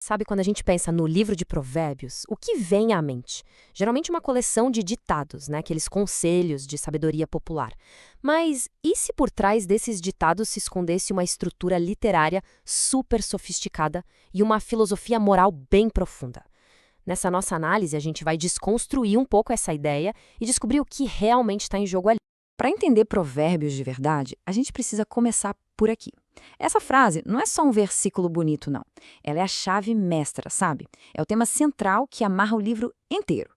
Sabe, quando a gente pensa no livro de Provérbios, o que vem à mente? Geralmente uma coleção de ditados, né? Aqueles conselhos de sabedoria popular. Mas e se por trás desses ditados se escondesse uma estrutura literária super sofisticada e uma filosofia moral bem profunda? Nessa nossa análise, a gente vai desconstruir um pouco essa ideia e descobrir o que realmente está em jogo ali. Para entender provérbios de verdade, a gente precisa começar por aqui. Essa frase não é só um versículo bonito, não. Ela é a chave mestra, sabe? É o tema central que amarra o livro inteiro.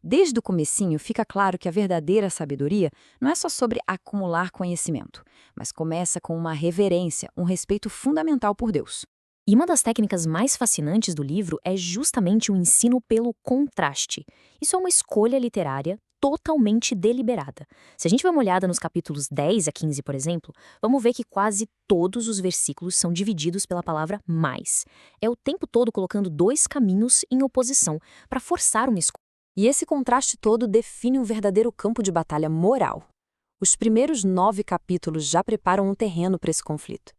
Desde o comecinho fica claro que a verdadeira sabedoria não é só sobre acumular conhecimento, mas começa com uma reverência, um respeito fundamental por Deus. E uma das técnicas mais fascinantes do livro é justamente o ensino pelo contraste. Isso é uma escolha literária totalmente deliberada. Se a gente der uma olhada nos capítulos 10 a 15, por exemplo, vamos ver que quase todos os versículos são divididos pela palavra mais. É o tempo todo colocando dois caminhos em oposição para forçar uma escolha. E esse contraste todo define um verdadeiro campo de batalha moral. Os primeiros 9 capítulos já preparam um terreno para esse conflito.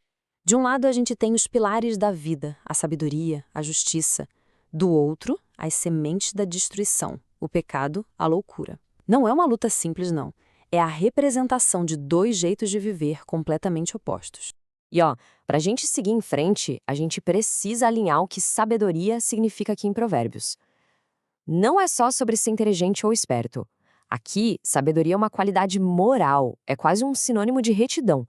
De um lado, a gente tem os pilares da vida, a sabedoria, a justiça. Do outro, as sementes da destruição, o pecado, a loucura. Não é uma luta simples, não. É a representação de dois jeitos de viver completamente opostos. E para a gente seguir em frente, a gente precisa alinhar o que sabedoria significa aqui em Provérbios. Não é só sobre ser inteligente ou esperto. Aqui, sabedoria é uma qualidade moral, é quase um sinônimo de retidão.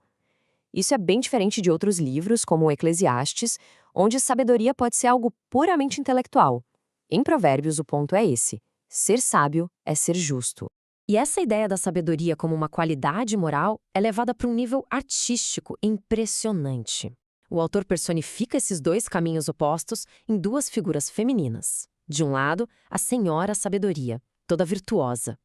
Isso é bem diferente de outros livros, como o Eclesiastes, onde sabedoria pode ser algo puramente intelectual. Em Provérbios, o ponto é esse: ser sábio é ser justo. E essa ideia da sabedoria como uma qualidade moral é levada para um nível artístico impressionante. O autor personifica esses dois caminhos opostos em duas figuras femininas. De um lado, a senhora sabedoria, toda virtuosa.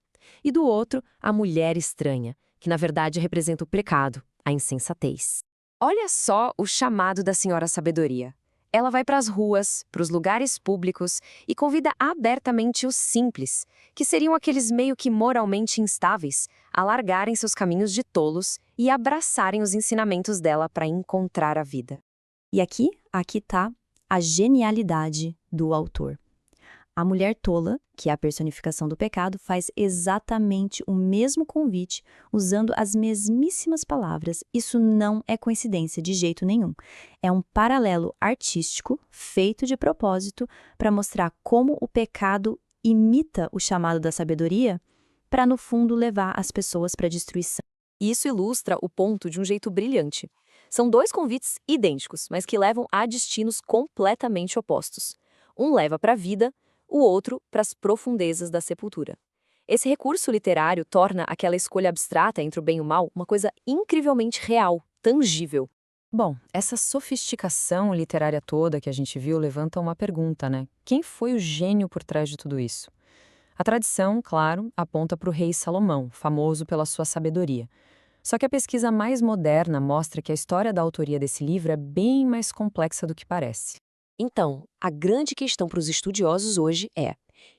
E do outro, a mulher estranha, que na verdade representa o pecado, a insensatez. Olha só o chamado da Senhora Sabedoria. Ela vai para as ruas, para os lugares públicos e convida abertamente os simples, que seriam aqueles meio que moralmente instáveis, a largarem seus caminhos de tolos e abraçarem os ensinamentos dela para encontrar a vida. E aqui está a genialidade do autor. A mulher tola, que é a personificação do pecado, faz exatamente o mesmo convite, usando as mesmíssimas palavras. Isso não é coincidência de jeito nenhum. É um paralelo artístico, feito de propósito, para mostrar como o pecado imita o chamado da sabedoria, para, no fundo, levar as pessoas para a destruição. Isso ilustra o ponto de um jeito brilhante. São dois convites idênticos, mas que levam a destinos completamente opostos. Um leva para a vida, o outro para as profundezas da sepultura. Esse recurso literário torna aquela escolha abstrata entre o bem e o mal uma coisa incrivelmente real, tangível. Bom, essa sofisticação literária toda que a gente viu levanta uma pergunta, né? Quem foi o gênio por trás de tudo isso? A tradição, claro, aponta para o rei Salomão, famoso pela sua sabedoria. Só que a pesquisa mais moderna mostra que a história da autoria desse livro é bem mais complexa do que parece. Então, a grande questão para os estudiosos hoje é: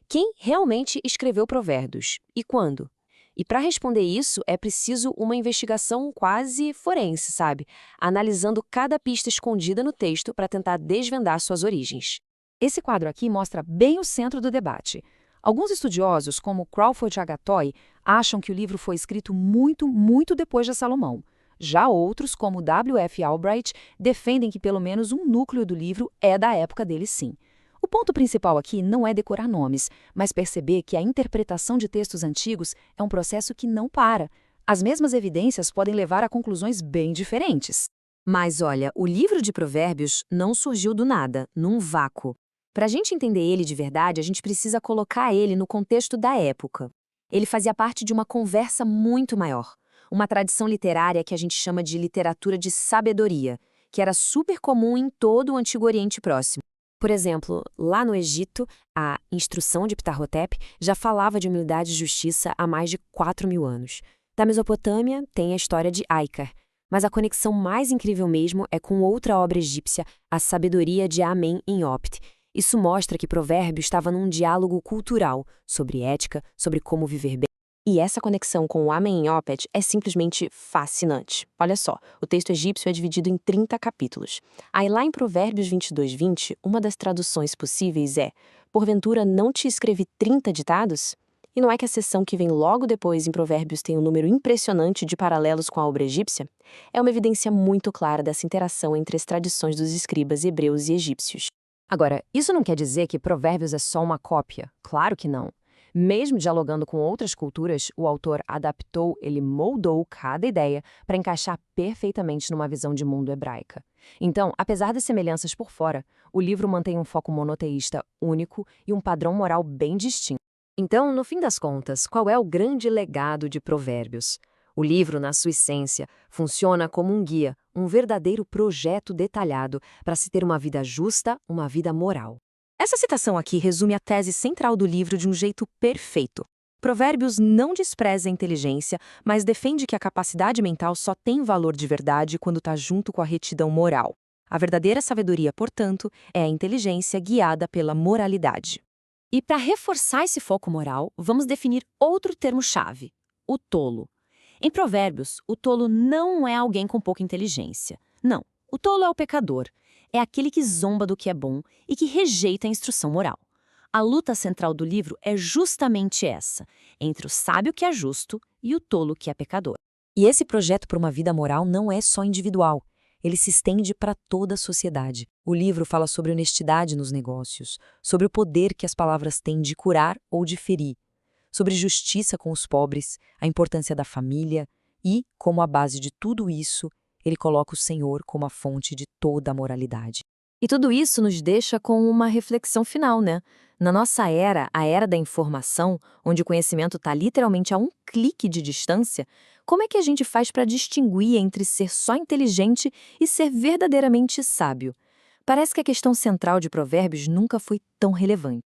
quem realmente escreveu Provérbios e quando? E para responder isso, é preciso uma investigação quase forense, sabe? Analisando cada pista escondida no texto para tentar desvendar suas origens. Esse quadro aqui mostra bem o centro do debate. Alguns estudiosos, como Crawford Agatoy, acham que o livro foi escrito muito depois de Salomão. Já outros, como W.F. Albright, defendem que pelo menos um núcleo do livro é da época dele, sim. O ponto principal aqui não é decorar nomes, mas perceber que a interpretação de textos antigos é um processo que não para. As mesmas evidências podem levar a conclusões bem diferentes. Mas olha, o livro de Provérbios não surgiu do nada, num vácuo. Para a gente entender ele de verdade, a gente precisa colocar ele no contexto da época. Ele fazia parte de uma conversa muito maior. Uma tradição literária que a gente chama de literatura de sabedoria, que era super comum em todo o Antigo Oriente Próximo. Por exemplo, lá no Egito, a Instrução de Ptah-hotep já falava de humildade e justiça há mais de 4.000 anos. Da Mesopotâmia, tem a história de Aikar, mas a conexão mais incrível mesmo é com outra obra egípcia, a Sabedoria de Amen-Enopte. Isso mostra que Provérbios estava num diálogo cultural sobre ética, sobre como viver bem. E essa conexão com o Amenhotep é simplesmente fascinante. Olha só, o texto egípcio é dividido em 30 capítulos. Aí lá em Provérbios 22:20, uma das traduções possíveis é: porventura não te escrevi 30 ditados? E não é que a seção que vem logo depois em Provérbios tem um número impressionante de paralelos com a obra egípcia? É uma evidência muito clara dessa interação entre as tradições dos escribas hebreus e egípcios. Agora, isso não quer dizer que Provérbios é só uma cópia. Claro que não. Mesmo dialogando com outras culturas, o autor adaptou, ele moldou cada ideia para encaixar perfeitamente numa visão de mundo hebraica. Então, apesar das semelhanças por fora, o livro mantém um foco monoteísta único e um padrão moral bem distinto. Então, no fim das contas, qual é o grande legado de Provérbios? O livro, na sua essência, funciona como um guia, um verdadeiro projeto detalhado para se ter uma vida justa, uma vida moral. Essa citação aqui resume a tese central do livro de um jeito perfeito. Provérbios não despreza a inteligência, mas defende que a capacidade mental só tem valor de verdade quando está junto com a retidão moral. A verdadeira sabedoria, portanto, é a inteligência guiada pela moralidade. E para reforçar esse foco moral, vamos definir outro termo-chave: o tolo. Em Provérbios, o tolo não é alguém com pouca inteligência. Não, o tolo é o pecador. É aquele que zomba do que é bom e que rejeita a instrução moral. A luta central do livro é justamente essa, entre o sábio que é justo e o tolo que é pecador. E esse projeto para uma vida moral não é só individual. Ele se estende para toda a sociedade. O livro fala sobre honestidade nos negócios, sobre o poder que as palavras têm de curar ou de ferir, sobre justiça com os pobres, a importância da família e, como a base de tudo isso, ele coloca o Senhor como a fonte de toda a moralidade. E tudo isso nos deixa com uma reflexão final, né? Na nossa era, a era da informação, onde o conhecimento está literalmente a um clique de distância, como é que a gente faz para distinguir entre ser só inteligente e ser verdadeiramente sábio? Parece que a questão central de Provérbios nunca foi tão relevante.